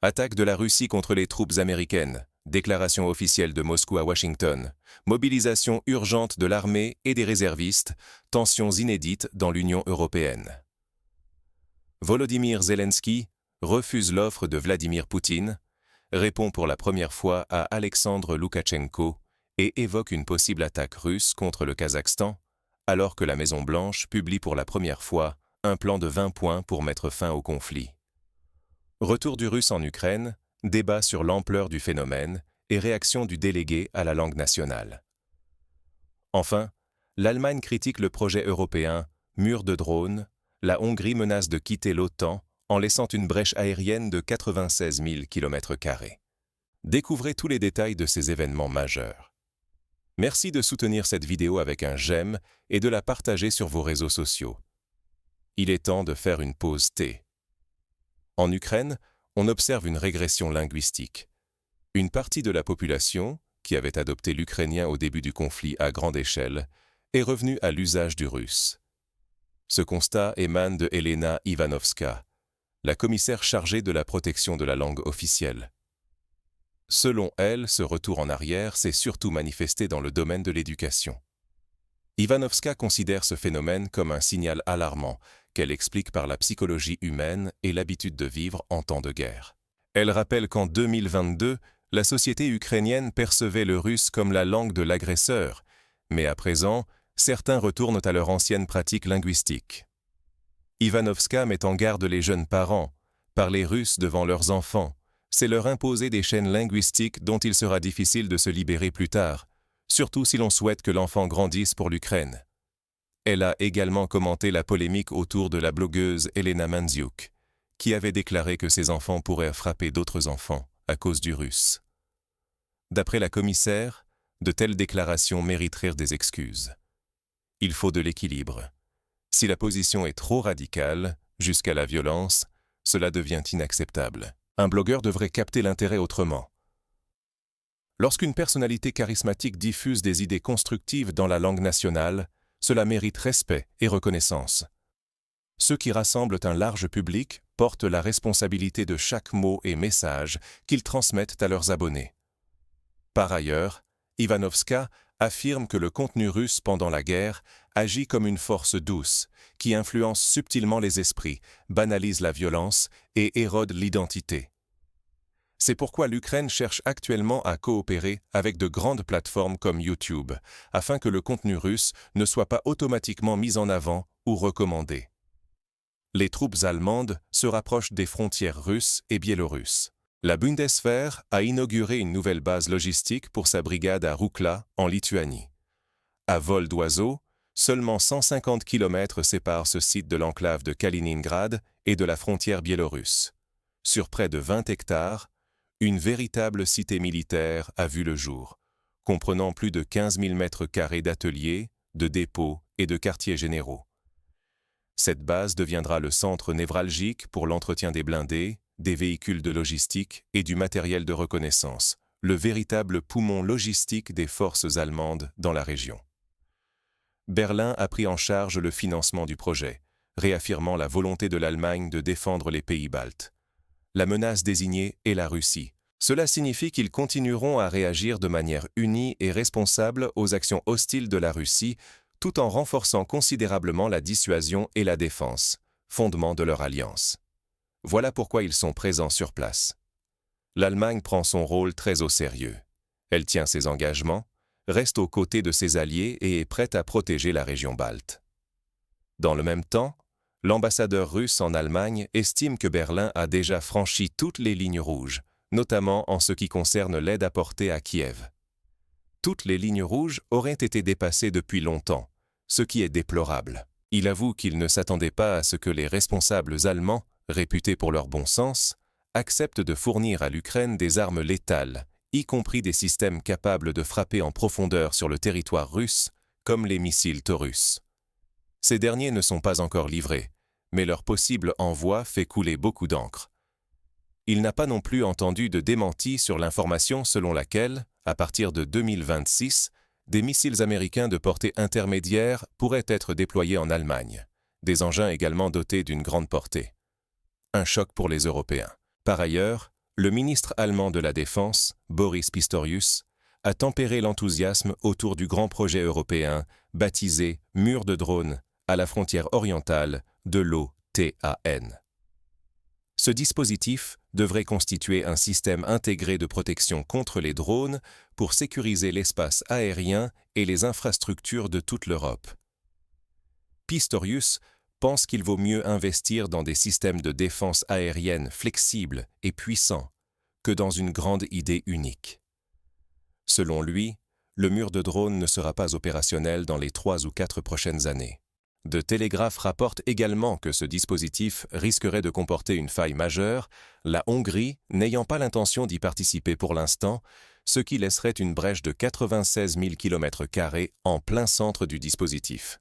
Attaque de la Russie contre les troupes américaines. Déclaration officielle de Moscou à Washington. Mobilisation urgente de l'armée et des réservistes. Tensions inédites dans l'Union européenne. Volodymyr Zelensky refuse l'offre de Vladimir Poutine, répond pour la première fois à Alexandre Loukachenko et évoque une possible attaque russe contre le Kazakhstan, alors que la Maison-Blanche publie pour la première fois un plan de 20 points pour mettre fin au conflit. Retour du Russe en Ukraine, débat sur l'ampleur du phénomène et réaction du délégué à la langue nationale. Enfin, l'Allemagne critique le projet européen Mur de drones, la Hongrie menace de quitter l'OTAN en laissant une brèche aérienne de 96 000 km². Découvrez tous les détails de ces événements majeurs. Merci de soutenir cette vidéo avec un j'aime et de la partager sur vos réseaux sociaux. Il est temps de faire une pause thé. En Ukraine, on observe une régression linguistique. Une partie de la population, qui avait adopté l'ukrainien au début du conflit à grande échelle, est revenue à l'usage du russe. Ce constat émane de Elena Ivanovska, la commissaire chargée de la protection de la langue officielle. Selon elle, ce retour en arrière s'est surtout manifesté dans le domaine de l'éducation. Ivanovska considère ce phénomène comme un signal alarmant qu'elle explique par la psychologie humaine et l'habitude de vivre en temps de guerre. Elle rappelle qu'en 2022, la société ukrainienne percevait le russe comme la langue de l'agresseur, mais à présent, certains retournent à leur ancienne pratique linguistique. Ivanovska met en garde les jeunes parents. Parler russe devant leurs enfants, c'est leur imposer des chaînes linguistiques dont il sera difficile de se libérer plus tard, surtout si l'on souhaite que l'enfant grandisse pour l'Ukraine. Elle a également commenté la polémique autour de la blogueuse Elena Manziuk, qui avait déclaré que ses enfants pourraient frapper d'autres enfants à cause du russe. D'après la commissaire, de telles déclarations mériteraient des excuses. Il faut de l'équilibre. Si la position est trop radicale, jusqu'à la violence, cela devient inacceptable. Un blogueur devrait capter l'intérêt autrement. Lorsqu'une personnalité charismatique diffuse des idées constructives dans la langue nationale, cela mérite respect et reconnaissance. Ceux qui rassemblent un large public portent la responsabilité de chaque mot et message qu'ils transmettent à leurs abonnés. Par ailleurs, Ivanovska affirme que le contenu russe pendant la guerre agit comme une force douce, qui influence subtilement les esprits, banalise la violence et érode l'identité. C'est pourquoi l'Ukraine cherche actuellement à coopérer avec de grandes plateformes comme YouTube, afin que le contenu russe ne soit pas automatiquement mis en avant ou recommandé. Les troupes allemandes se rapprochent des frontières russes et biélorusses. La Bundeswehr a inauguré une nouvelle base logistique pour sa brigade à Roukla, en Lituanie. À vol d'oiseau, seulement 150 km séparent ce site de l'enclave de Kaliningrad et de la frontière biélorusse. Sur près de 20 hectares, une véritable cité militaire a vu le jour, comprenant plus de 15 000 m² d'ateliers, de dépôts et de quartiers généraux. Cette base deviendra le centre névralgique pour l'entretien des blindés, des véhicules de logistique et du matériel de reconnaissance, le véritable poumon logistique des forces allemandes dans la région. Berlin a pris en charge le financement du projet, réaffirmant la volonté de l'Allemagne de défendre les pays baltes. La menace désignée est la Russie. Cela signifie qu'ils continueront à réagir de manière unie et responsable aux actions hostiles de la Russie, tout en renforçant considérablement la dissuasion et la défense, fondement de leur alliance. Voilà pourquoi ils sont présents sur place. L'Allemagne prend son rôle très au sérieux. Elle tient ses engagements, reste aux côtés de ses alliés et est prête à protéger la région balte. Dans le même temps, l'ambassadeur russe en Allemagne estime que Berlin a déjà franchi toutes les lignes rouges, notamment en ce qui concerne l'aide apportée à Kiev. Toutes les lignes rouges auraient été dépassées depuis longtemps, ce qui est déplorable. Il avoue qu'il ne s'attendait pas à ce que les responsables allemands, réputés pour leur bon sens, acceptent de fournir à l'Ukraine des armes létales, y compris des systèmes capables de frapper en profondeur sur le territoire russe, comme les missiles Taurus. Ces derniers ne sont pas encore livrés, mais leur possible envoi fait couler beaucoup d'encre. Il n'a pas non plus entendu de démenti sur l'information selon laquelle, à partir de 2026, des missiles américains de portée intermédiaire pourraient être déployés en Allemagne, des engins également dotés d'une grande portée. Un choc pour les Européens. Par ailleurs, le ministre allemand de la Défense, Boris Pistorius, a tempéré l'enthousiasme autour du grand projet européen baptisé « Mur de drones » à la frontière orientale de l'OTAN. Ce dispositif devrait constituer un système intégré de protection contre les drones pour sécuriser l'espace aérien et les infrastructures de toute l'Europe. Pistorius pense qu'il vaut mieux investir dans des systèmes de défense aérienne flexibles et puissants que dans une grande idée unique. Selon lui, le mur de drones ne sera pas opérationnel dans les 3 ou 4 prochaines années. The Telegraph rapporte également que ce dispositif risquerait de comporter une faille majeure, la Hongrie n'ayant pas l'intention d'y participer pour l'instant, ce qui laisserait une brèche de 96 000 km² en plein centre du dispositif.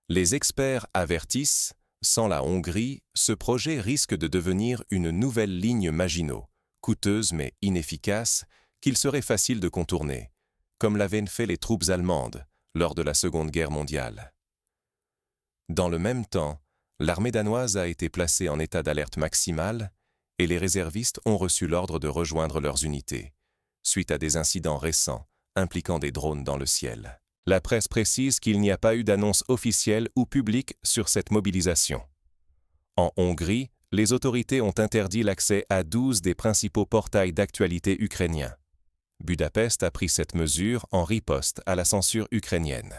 Les experts avertissent, sans la Hongrie, ce projet risque de devenir une nouvelle ligne Maginot, coûteuse mais inefficace, qu'il serait facile de contourner, comme l'avaient fait les troupes allemandes lors de la Seconde Guerre mondiale. Dans le même temps, l'armée danoise a été placée en état d'alerte maximale et les réservistes ont reçu l'ordre de rejoindre leurs unités, suite à des incidents récents impliquant des drones dans le ciel. La presse précise qu'il n'y a pas eu d'annonce officielle ou publique sur cette mobilisation. En Hongrie, les autorités ont interdit l'accès à 12 des principaux portails d'actualité ukrainiens. Budapest a pris cette mesure en riposte à la censure ukrainienne.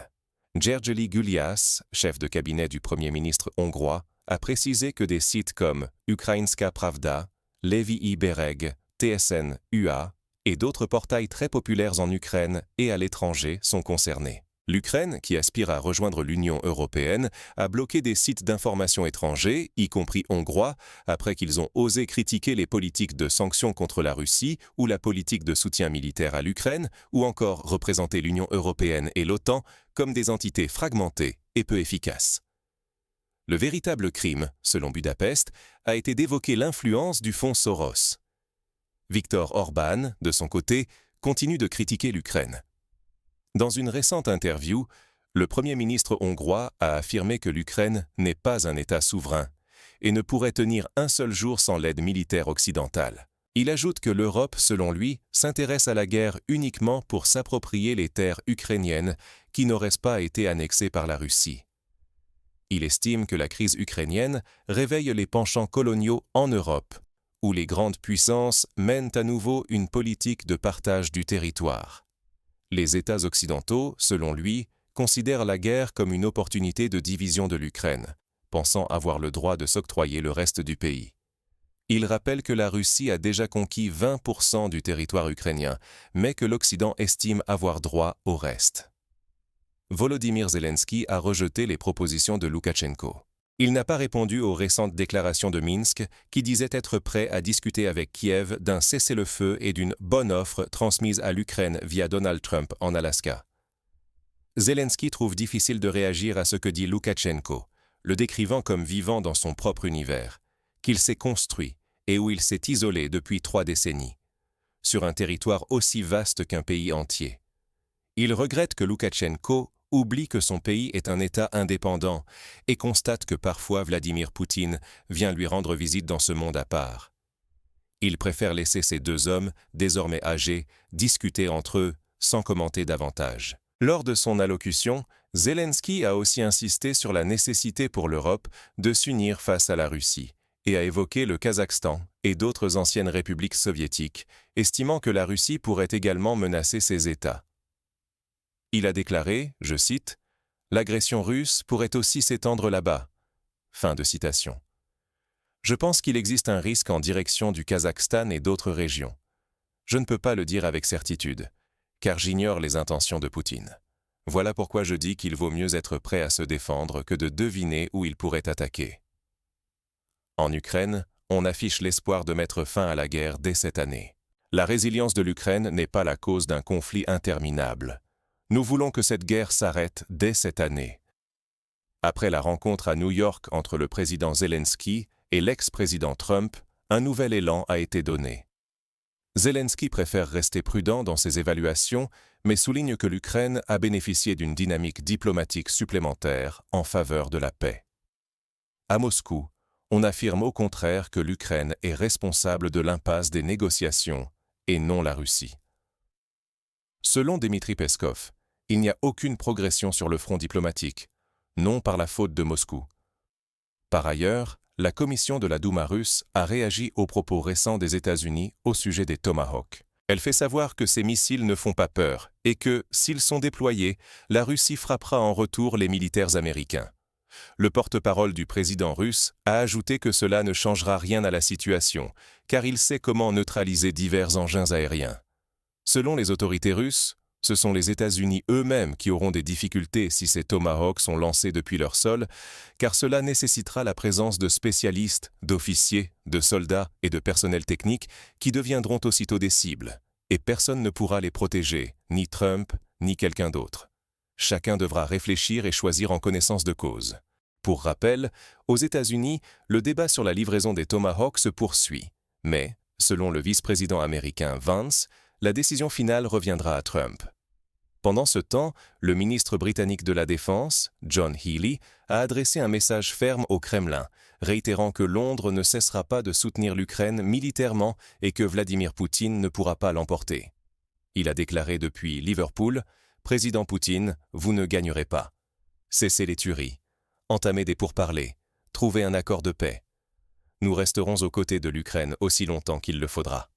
Gergely Gulyás, chef de cabinet du Premier ministre hongrois, a précisé que des sites comme Ukrainska Pravda, Levii Bereg, TSN UA et d'autres portails très populaires en Ukraine et à l'étranger sont concernés. L'Ukraine, qui aspire à rejoindre l'Union européenne, a bloqué des sites d'information étrangers, y compris hongrois, après qu'ils ont osé critiquer les politiques de sanctions contre la Russie ou la politique de soutien militaire à l'Ukraine, ou encore représenter l'Union européenne et l'OTAN comme des entités fragmentées et peu efficaces. Le véritable crime, selon Budapest, a été d'évoquer l'influence du fonds Soros. Viktor Orbán, de son côté, continue de critiquer l'Ukraine. Dans une récente interview, le Premier ministre hongrois a affirmé que l'Ukraine n'est pas un État souverain et ne pourrait tenir un seul jour sans l'aide militaire occidentale. Il ajoute que l'Europe, selon lui, s'intéresse à la guerre uniquement pour s'approprier les terres ukrainiennes qui n'auraient pas été annexées par la Russie. Il estime que la crise ukrainienne réveille les penchants coloniaux en Europe, où les grandes puissances mènent à nouveau une politique de partage du territoire. Les États occidentaux, selon lui, considèrent la guerre comme une opportunité de division de l'Ukraine, pensant avoir le droit de s'octroyer le reste du pays. Il rappelle que la Russie a déjà conquis 20% du territoire ukrainien, mais que l'Occident estime avoir droit au reste. Volodymyr Zelensky a rejeté les propositions de Loukachenko. Il n'a pas répondu aux récentes déclarations de Minsk qui disaient être prêt à discuter avec Kiev d'un cessez-le-feu et d'une bonne offre transmise à l'Ukraine via Donald Trump en Alaska. Zelensky trouve difficile de réagir à ce que dit Loukachenko, le décrivant comme vivant dans son propre univers, qu'il s'est construit et où il s'est isolé depuis 3 décennies, sur un territoire aussi vaste qu'un pays entier. Il regrette que Loukachenko oublie que son pays est un État indépendant et constate que parfois Vladimir Poutine vient lui rendre visite dans ce monde à part. Il préfère laisser ces 2 hommes, désormais âgés, discuter entre eux sans commenter davantage. Lors de son allocution, Zelensky a aussi insisté sur la nécessité pour l'Europe de s'unir face à la Russie et a évoqué le Kazakhstan et d'autres anciennes républiques soviétiques, estimant que la Russie pourrait également menacer ces États. Il a déclaré, je cite, « L'agression russe pourrait aussi s'étendre là-bas. » Fin de citation. Je pense qu'il existe un risque en direction du Kazakhstan et d'autres régions. Je ne peux pas le dire avec certitude, car j'ignore les intentions de Poutine. Voilà pourquoi je dis qu'il vaut mieux être prêt à se défendre que de deviner où il pourrait attaquer. En Ukraine, on affiche l'espoir de mettre fin à la guerre dès cette année. La résilience de l'Ukraine n'est pas la cause d'un conflit interminable. Nous voulons que cette guerre s'arrête dès cette année. Après la rencontre à New York entre le président Zelensky et l'ex-président Trump, un nouvel élan a été donné. Zelensky préfère rester prudent dans ses évaluations, mais souligne que l'Ukraine a bénéficié d'une dynamique diplomatique supplémentaire en faveur de la paix. À Moscou, On affirme au contraire que l'Ukraine est responsable de l'impasse des négociations et non la Russie. Selon Dmitri Peskov, il n'y a aucune progression sur le front diplomatique, non par la faute de Moscou. Par ailleurs, la commission de la Douma russe a réagi aux propos récents des États-Unis au sujet des Tomahawk. Elle fait savoir que ces missiles ne font pas peur et que, s'ils sont déployés, la Russie frappera en retour les militaires américains. Le porte-parole du président russe a ajouté que cela ne changera rien à la situation, car il sait comment neutraliser divers engins aériens. Selon les autorités russes, ce sont les États-Unis eux-mêmes qui auront des difficultés si ces Tomahawks sont lancés depuis leur sol, car cela nécessitera la présence de spécialistes, d'officiers, de soldats et de personnel technique qui deviendront aussitôt des cibles, et personne ne pourra les protéger, ni Trump, ni quelqu'un d'autre. Chacun devra réfléchir et choisir en connaissance de cause. Pour rappel, aux États-Unis, le débat sur la livraison des Tomahawks se poursuit, mais, selon le vice-président américain Vance, la décision finale reviendra à Trump. Pendant ce temps, le ministre britannique de la Défense, John Healey, a adressé un message ferme au Kremlin, réitérant que Londres ne cessera pas de soutenir l'Ukraine militairement et que Vladimir Poutine ne pourra pas l'emporter. Il a déclaré depuis Liverpool « Président Poutine, vous ne gagnerez pas. Cessez les tueries. Entamez des pourparlers. Trouvez un accord de paix. Nous resterons aux côtés de l'Ukraine aussi longtemps qu'il le faudra. »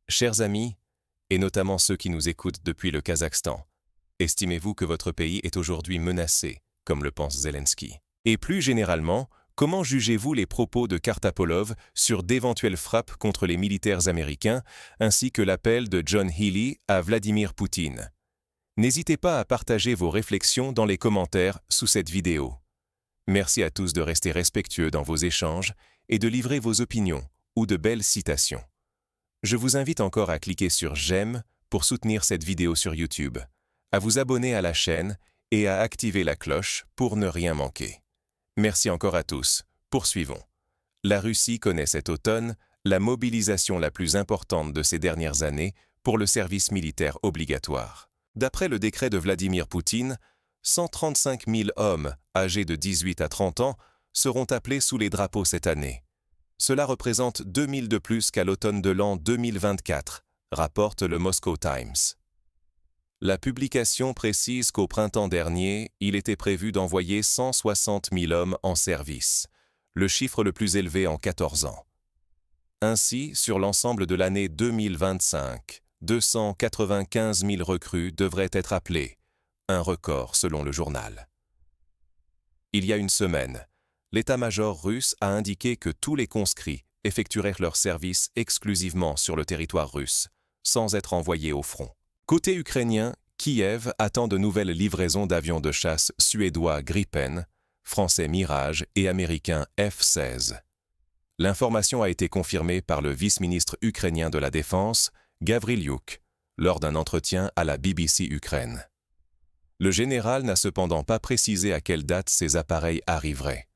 Chers amis, et notamment ceux qui nous écoutent depuis le Kazakhstan, estimez-vous que votre pays est aujourd'hui menacé, comme le pense Zelensky? Et plus généralement, comment jugez-vous les propos de Kartapolov sur d'éventuelles frappes contre les militaires américains, ainsi que l'appel de John Healey à Vladimir Poutine? N'hésitez pas à partager vos réflexions dans les commentaires sous cette vidéo. Merci à tous de rester respectueux dans vos échanges et de livrer vos opinions ou de belles citations. Je vous invite encore à cliquer sur « J'aime » pour soutenir cette vidéo sur YouTube, à vous abonner à la chaîne et à activer la cloche pour ne rien manquer. Merci encore à tous. Poursuivons. La Russie connaît cet automne la mobilisation la plus importante de ces dernières années pour le service militaire obligatoire. D'après le décret de Vladimir Poutine, 135 000 hommes âgés de 18 à 30 ans seront appelés sous les drapeaux cette année. Cela représente 2 000 de plus qu'à l'automne de l'an 2024, rapporte le Moscow Times. La publication précise qu'au printemps dernier, il était prévu d'envoyer 160 000 hommes en service, le chiffre le plus élevé en 14 ans. Ainsi, sur l'ensemble de l'année 2025, 295 000 recrues devraient être appelés, un record selon le journal. Il y a une semaine, l'état-major russe a indiqué que tous les conscrits effectueraient leur service exclusivement sur le territoire russe, sans être envoyés au front. Côté ukrainien, Kiev attend de nouvelles livraisons d'avions de chasse suédois Gripen, français Mirage et américains F-16. L'information a été confirmée par le vice-ministre ukrainien de la Défense, Gavrilyuk, lors d'un entretien à la BBC Ukraine. Le général n'a cependant pas précisé à quelle date ces appareils arriveraient.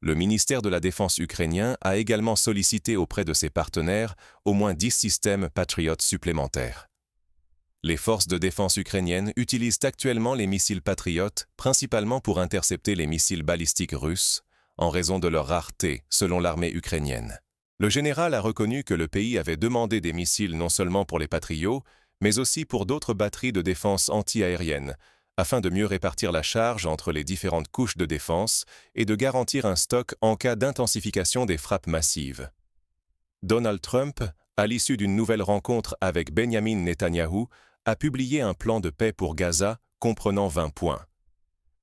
Le ministère de la Défense ukrainien a également sollicité auprès de ses partenaires au moins 10 systèmes Patriot supplémentaires. Les forces de défense ukrainiennes utilisent actuellement les missiles Patriot principalement pour intercepter les missiles balistiques russes, en raison de leur rareté selon l'armée ukrainienne. Le général a reconnu que le pays avait demandé des missiles non seulement pour les Patriots, mais aussi pour d'autres batteries de défense anti-aérienne, afin de mieux répartir la charge entre les différentes couches de défense et de garantir un stock en cas d'intensification des frappes massives. Donald Trump, à l'issue d'une nouvelle rencontre avec Benjamin Netanyahou, a publié un plan de paix pour Gaza comprenant 20 points.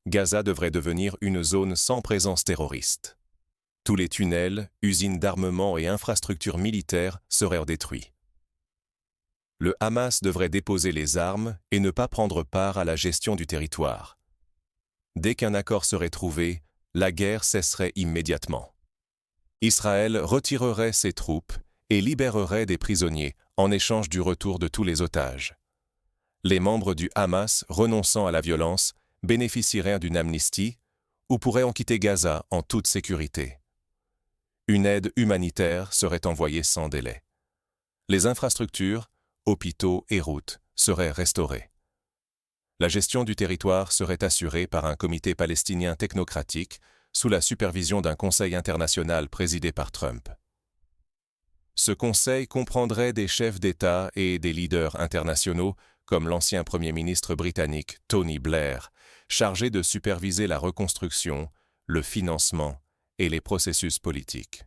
Gaza devrait devenir une zone sans présence terroriste. Tous les tunnels, usines d'armement et infrastructures militaires seraient détruits. Le Hamas devrait déposer les armes et ne pas prendre part à la gestion du territoire. Dès qu'un accord serait trouvé, la guerre cesserait immédiatement. Israël retirerait ses troupes et libérerait des prisonniers en échange du retour de tous les otages. Les membres du Hamas renonçant à la violence bénéficieraient d'une amnistie ou pourraient en quitter Gaza en toute sécurité. Une aide humanitaire serait envoyée sans délai. Les infrastructures, hôpitaux et routes seraient restaurés. La gestion du territoire serait assurée par un comité palestinien technocratique, sous la supervision d'un conseil international présidé par Trump. Ce conseil comprendrait des chefs d'État et des leaders internationaux, comme l'ancien Premier ministre britannique Tony Blair, chargé de superviser la reconstruction, le financement et les processus politiques.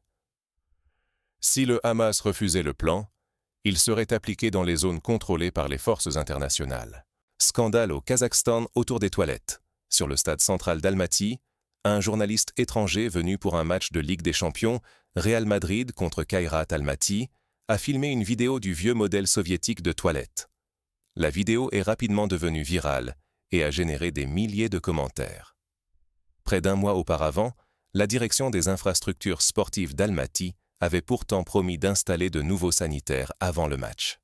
Si le Hamas refusait le plan, il serait appliqué dans les zones contrôlées par les forces internationales. Scandale au Kazakhstan autour des toilettes. Sur le stade central d'Almaty, un journaliste étranger venu pour un match de Ligue des Champions, Real Madrid contre Kairat Almaty, a filmé une vidéo du vieux modèle soviétique de toilette. La vidéo est rapidement devenue virale et a généré des milliers de commentaires. Près d'un mois auparavant, la direction des infrastructures sportives d'Almaty avait pourtant promis d'installer de nouveaux sanitaires avant le match.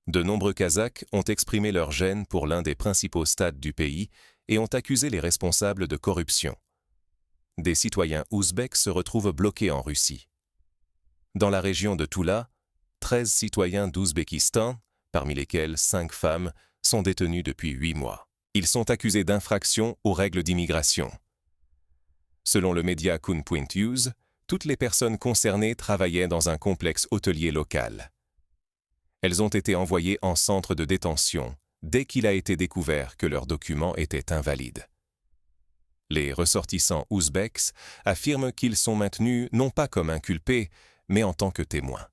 De nombreux Kazakhs ont exprimé leur gêne pour l'un des principaux stades du pays et ont accusé les responsables de corruption. Des citoyens ouzbeks se retrouvent bloqués en Russie. Dans la région de Toula, 13 citoyens d'Ouzbékistan, parmi lesquels 5 femmes, sont détenus depuis 8 mois. Ils sont accusés d'infraction aux règles d'immigration. Selon le média Kun.uz, toutes les personnes concernées travaillaient dans un complexe hôtelier local. Elles ont été envoyées en centre de détention dès qu'il a été découvert que leurs documents étaient invalides. Les ressortissants ouzbeks affirment qu'ils sont maintenus non pas comme inculpés, mais en tant que témoins.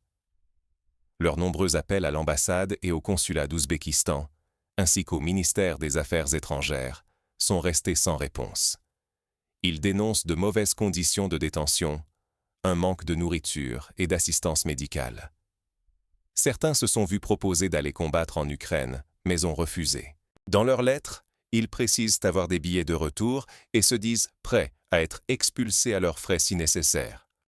Leurs nombreux appels à l'ambassade et au consulat d'Ouzbékistan, ainsi qu'au ministère des Affaires étrangères, sont restés sans réponse. Ils dénoncent de mauvaises conditions de détention, un manque de nourriture et d'assistance médicale. Certains se sont vus proposer d'aller combattre en Ukraine, mais ont refusé. Dans leurs lettres, ils précisent avoir des billets de retour et se disent prêts à être expulsés à leurs frais si nécessaire.